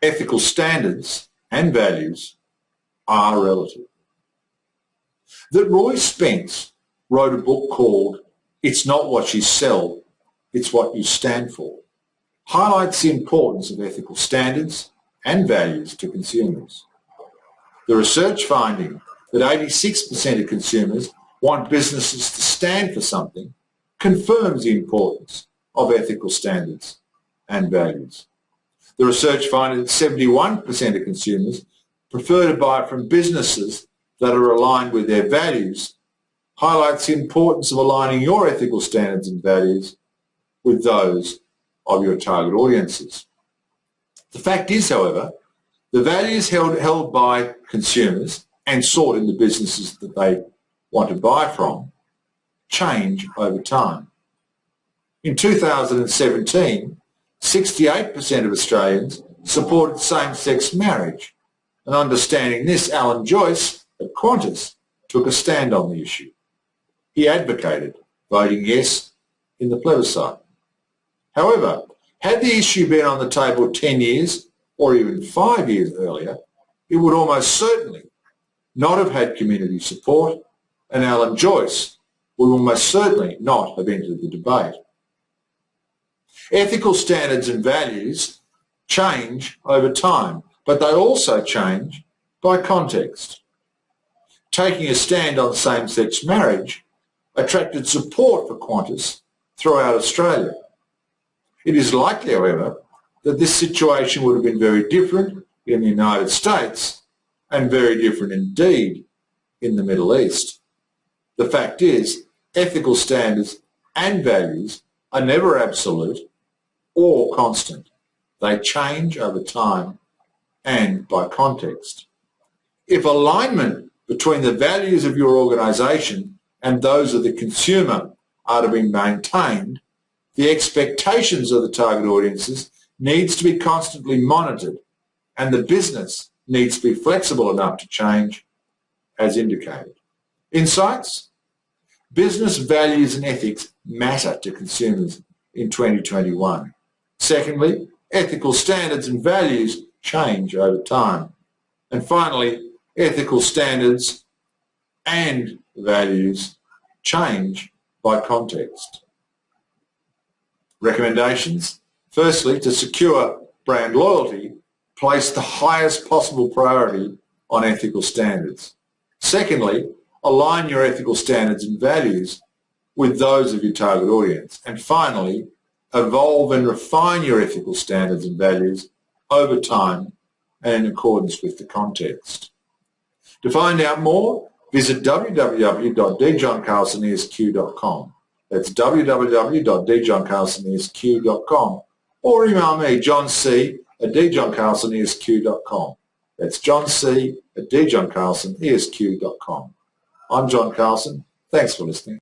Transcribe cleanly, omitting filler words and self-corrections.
Ethical standards and values are relative. That Roy Spence wrote a book called It's Not What You Sell, It's What You Stand For, highlights the importance of ethical standards and values to consumers. The research finding that 86% of consumers want businesses to stand for something confirms the importance of ethical standards and values. The research finding that 71% of consumers prefer to buy from businesses that are aligned with their values highlights the importance of aligning your ethical standards and values with those of your target audiences. The fact is, however, the values held by consumers and sought in the businesses that they want to buy from change over time. In 2017, 68% of Australians supported same-sex marriage, and understanding this, Alan Joyce at Qantas took a stand on the issue. He advocated voting yes in the plebiscite. However, had the issue been on the table 10 years or even 5 years earlier, it would almost certainly not have had community support, and Alan Joyce would almost certainly not have entered the debate. Ethical standards and values change over time, but they also change by context. Taking a stand on same-sex marriage attracted support for Qantas throughout Australia. It is likely, however, that this situation would have been very different in the United States and very different indeed in the Middle East. The fact is, ethical standards and values are never absolute or constant. They change over time and by context. If alignment between the values of your organisation and those of the consumer are to be maintained, the expectations of the target audiences needs to be constantly monitored, and the business needs to be flexible enough to change as indicated. Insights? Business values and ethics matter to consumers in 2021. Secondly, ethical standards and values change over time. And finally, ethical standards and values change by context. Recommendations? Firstly, to secure brand loyalty, place the highest possible priority on ethical standards. Secondly, align your ethical standards and values with those of your target audience. And finally, evolve and refine your ethical standards and values over time and in accordance with the context. To find out more, visit www.djohncarlsonesq.com. That's www.djohncarlsonesq.com, or email me, johnc@djohncarlsonesq.com. That's johnc@djohncarlsonesq.com. I'm John Carlson. Thanks for listening.